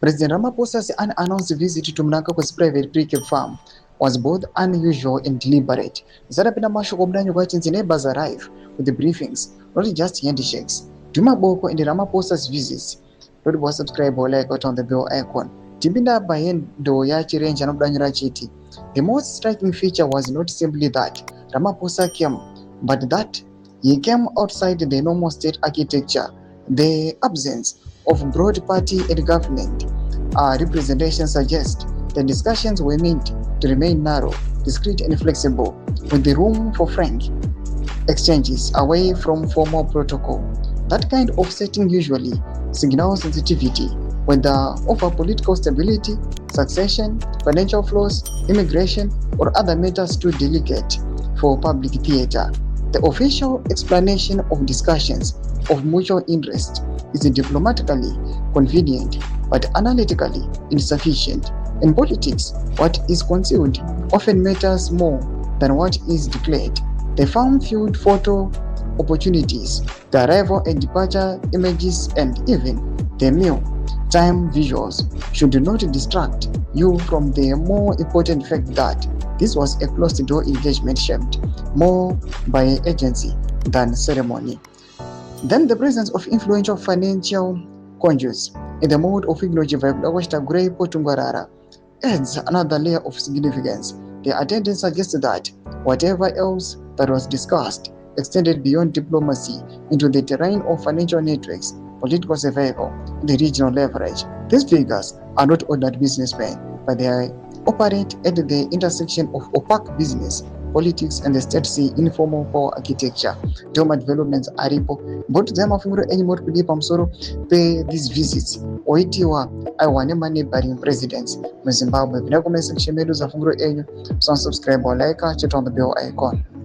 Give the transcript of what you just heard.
President Ramaphosa's unannounced visit to mnangagwa's private pre-Cape farm was both unusual and deliberate. Zarapina mashoko mdanyo kwachinzi neighbors arrive with the briefings, not just handshakes. Duma Boko and Ramaphosa's visits. Don't was subscribe or like on the bell icon. Tipinda bayendo ya chirenja nobdanyira chiti. The most striking feature was not simply that Ramaphosa came, but that he came outside the normal state architecture. The absence of broad party and government representation suggests the discussions were meant to remain narrow, discreet and flexible, with the room for frank exchanges away from formal protocol. That kind of setting usually signals sensitivity, whether over political stability, succession, financial flows, immigration, or other matters too delicate for public theater. The official explanation of discussions of mutual interest is diplomatically convenient but analytically insufficient. In politics, what is concealed often matters more than what is declared. The farm-field photo opportunities, the arrival and departure images, and even the meal time visuals should not distract you from the more important fact that this was a closed-door engagement shaped more by agency than ceremony. Then the presence of influential financial conjuries in the mode of Ignoji Grey Potungwarara adds another layer of significance. The attendance suggests that whatever else that was discussed extended beyond diplomacy into the terrain of financial networks, political survival, and the regional leverage. These figures are not ordinary businessmen, but they operate at the intersection of opaque business, politics, and the state informal power architecture. Doma developments aripo but them mafunguro enyimori kudi pamusoro pe these visits oitiwa aiwane maneighboring presidents muZimbabwe. Vinakomesa kuchemeduza funguro enyu, subscribe or like, chat on the bell icon.